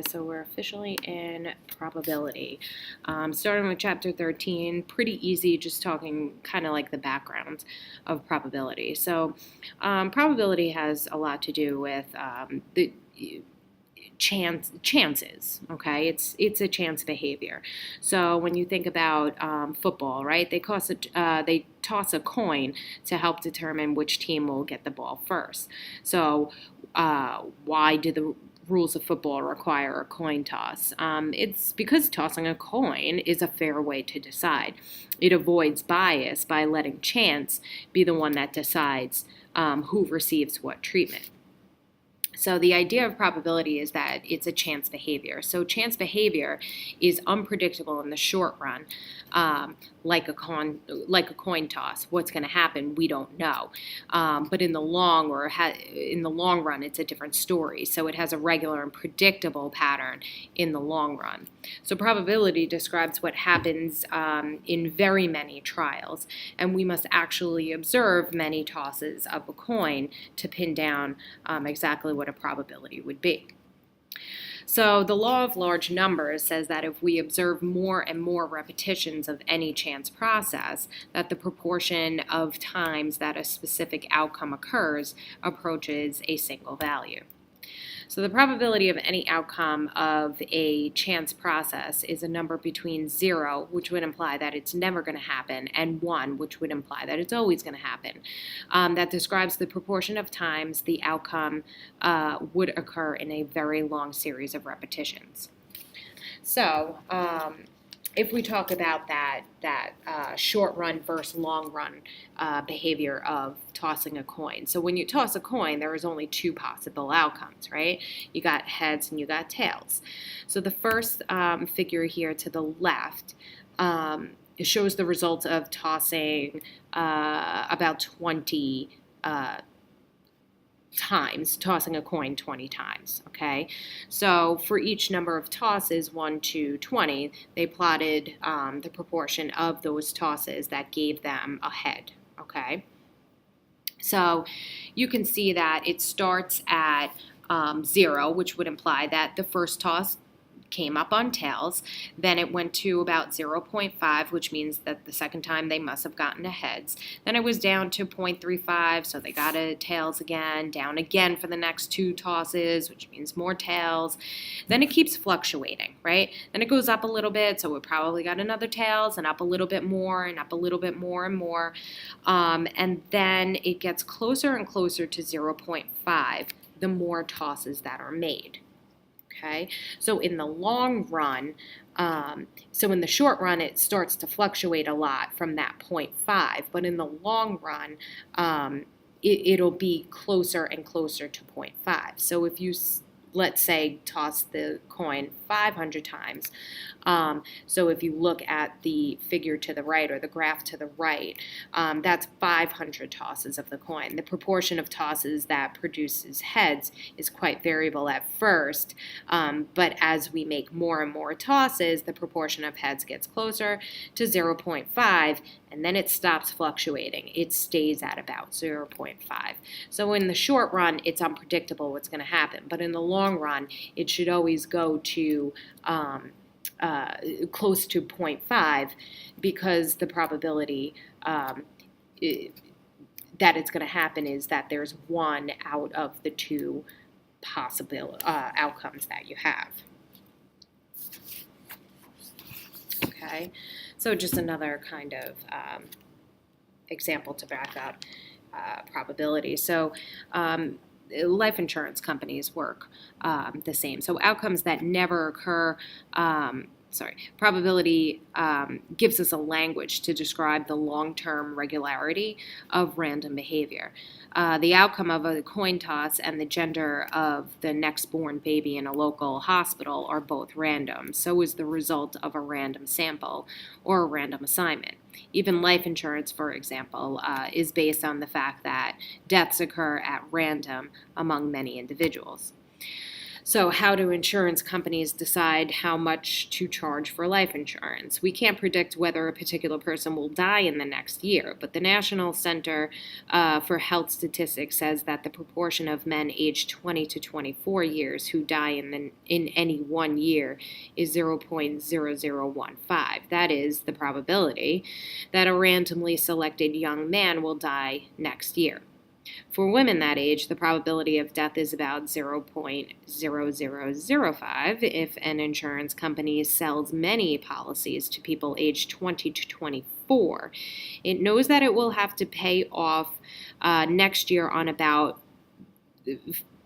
So we're officially in probability. Starting with chapter 13, pretty easy, just talking kind of like the background of probability. So probability has a lot to do with the chances. Okay, it's a chance behavior. So when you think about football, right, they toss a coin to help determine which team will get the ball first. So why do the rules of football require a coin toss? It's because tossing a coin is a fair way to decide. It avoids bias by letting chance be the one that decides who receives what treatment. So the idea of probability is that it's a chance behavior. So chance behavior is unpredictable in the short run, like a coin toss. What's going to happen, we don't know. But in the long run, it's a different story. So it has a regular and predictable pattern in the long run. So probability describes what happens in very many trials, and we must actually observe many tosses of a coin to pin down exactly what a probability would be. So the law of large numbers says that if we observe more and more repetitions of any chance process, that the proportion of times that a specific outcome occurs approaches a single value. So the probability of any outcome of a chance process is a number between 0, which would imply that it's never going to happen, and 1, which would imply that it's always going to happen. That describes the proportion of times the outcome would occur in a very long series of repetitions. So if we talk about that short run versus long run behavior of tossing a coin. So when you toss a coin, there is only 2 possible outcomes, right? You got heads and you got tails. So the first figure here to the left it shows the result of tossing about 20 times, tossing a coin 20 times, okay? So for each number of tosses, 1 to 20, they plotted the proportion of those tosses that gave them a head, okay? So you can see that it starts at 0, which would imply that the first toss came up on tails. Then it went to about 0.5, which means that the second time they must have gotten a heads. Then it was down to 0.35, so they got a tails again, down again for the next 2 tosses, which means more tails. Then it keeps fluctuating, right? Then it goes up a little bit, so it probably got another tails, and up a little bit more, and up a little bit more and more. And then it gets closer and closer to 0.5 the more tosses that are made. Okay, so in the long run, so in the short run, it starts to fluctuate a lot from that 0.5, but in the long run, it'll be closer and closer to 0.5. So if you, let's say, toss the coin 500 times, so if you look at the figure to the right or the graph to the right, that's 500 tosses of the coin. The proportion of tosses that produces heads is quite variable at first, but as we make more and more tosses, the proportion of heads gets closer to 0.5, and then it stops fluctuating. It stays at about 0.5. So in the short run, it's unpredictable what's going to happen, but in the long run, it should always go to close to 0.5 because the probability that it's going to happen is that there's 1 out of the 2 possible outcomes that you have. Okay, so just another kind of example to back up probability. So life insurance companies work the same. So outcomes that never occur, probability gives us a language to describe the long-term regularity of random behavior. The outcome of a coin toss and the gender of the next born baby in a local hospital are both random. So is the result of a random sample or a random assignment. Even life insurance, for example, is based on the fact that deaths occur at random among many individuals. So, how do insurance companies decide how much to charge for life insurance? We can't predict whether a particular person will die in the next year, but the National Center for Health Statistics says that the proportion of men aged 20 to 24 years who die in any 1 year is 0.0015. That is the probability that a randomly selected young man will die next year. For women that age, the probability of death is about 0.0005 if an insurance company sells many policies to people aged 20 to 24. It knows that it will have to pay off next year on about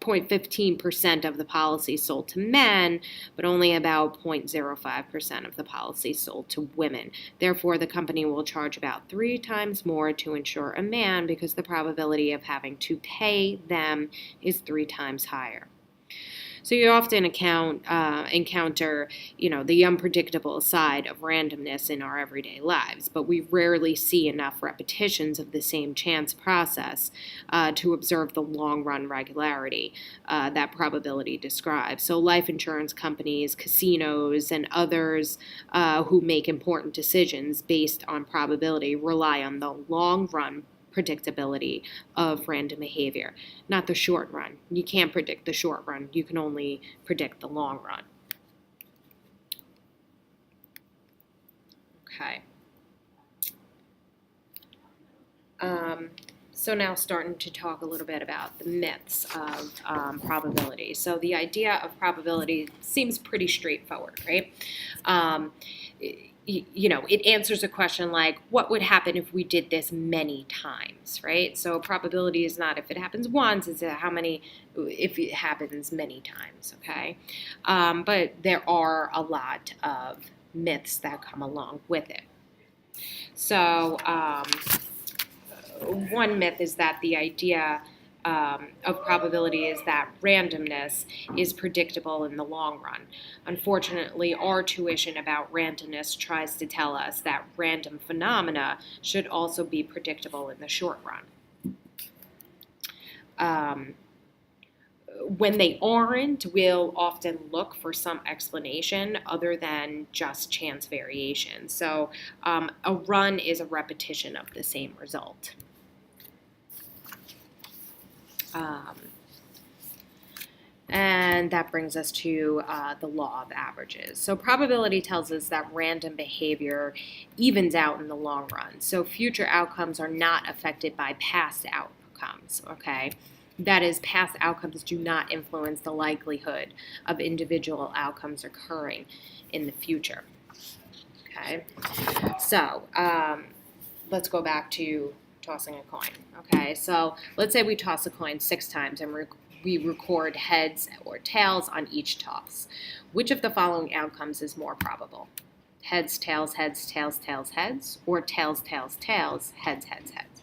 0.15% of the policy sold to men, but only about 0.05% of the policy sold to women. Therefore, the company will charge about 3 times more to insure a man because the probability of having to pay them is 3 times higher. So you often encounter, the unpredictable side of randomness in our everyday lives, but we rarely see enough repetitions of the same chance process to observe the long-run regularity that probability describes. So life insurance companies, casinos, and others who make important decisions based on probability rely on the long-run predictability of random behavior, not the short run. You can't predict the short run. You can only predict the long run. Okay. So now starting to talk a little bit about the myths of probability. So the idea of probability seems pretty straightforward, right? It answers a question like, what would happen if we did this many times, right? So probability is not if it happens once, it's if it happens many times, okay? But there are a lot of myths that come along with it. So one myth is that the idea of probability is that randomness is predictable in the long run. Unfortunately, our tuition about randomness tries to tell us that random phenomena should also be predictable in the short run. When they aren't, we'll often look for some explanation other than just chance variation. So a run is a repetition of the same result. And that brings us to the law of averages. So probability tells us that random behavior evens out in the long run. So future outcomes are not affected by past outcomes, okay? That is, past outcomes do not influence the likelihood of individual outcomes occurring in the future, okay? So let's go back to tossing a coin, okay? So let's say we toss a coin 6 times and we record heads or tails on each toss. Which of the following outcomes is more probable? Heads, tails, heads, tails, tails, heads, or tails, tails, tails, heads, heads, heads?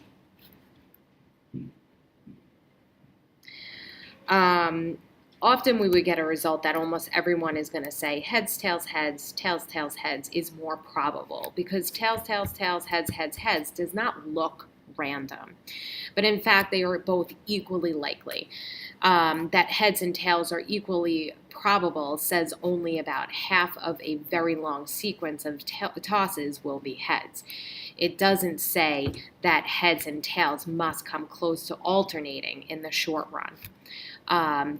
Often we would get a result that almost everyone is going to say heads, tails, heads, tails, tails, heads is more probable because tails, tails, tails, heads, heads, heads does not look random. But in fact, they are both equally likely. That heads and tails are equally probable says only about half of a very long sequence of tosses will be heads. It doesn't say that heads and tails must come close to alternating in the short run.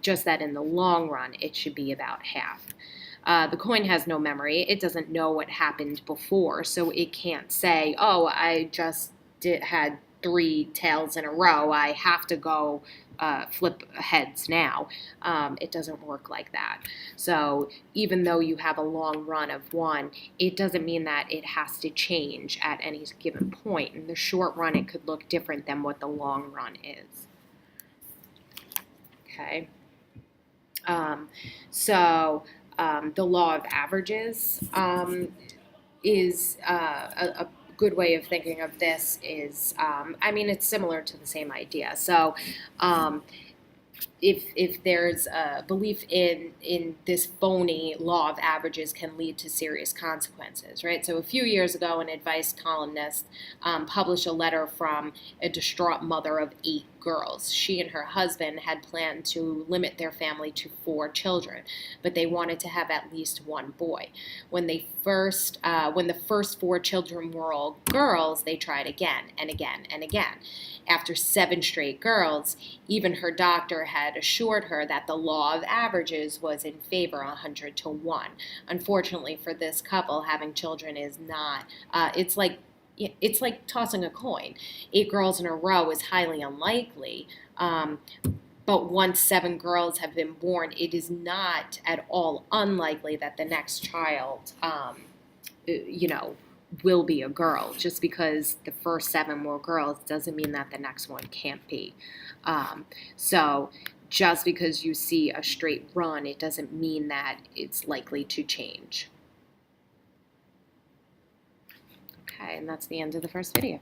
Just that in the long run, it should be about half. The coin has no memory. It doesn't know what happened before, so it can't say, oh, I just had 3 tails in a row. I have to go flip heads now. It doesn't work like that. So even though you have a long run of 1, it doesn't mean that it has to change at any given point. In the short run, it could look different than what the long run is. Okay. The law of averages is a good way of thinking of this is, it's similar to the same idea. So if there's a belief in this phony law of averages can lead to serious consequences, right? So a few years ago, an advice columnist published a letter from a distraught mother of 8 girls. She and her husband had planned to limit their family to 4 children, but they wanted to have at least one boy. When the first 4 children were all girls, they tried again and again and again. After 7 straight girls, even her doctor had assured her that the law of averages was in favor 100 to 1. Unfortunately for this couple, having children is not, it's like tossing a coin. 8 girls in a row is highly unlikely. But once 7 girls have been born, it is not at all unlikely that the next child, will be a girl. Just because the first 7 were girls doesn't mean that the next one can't be. So just because you see a straight run, it doesn't mean that it's likely to change. Okay, and that's the end of the first video.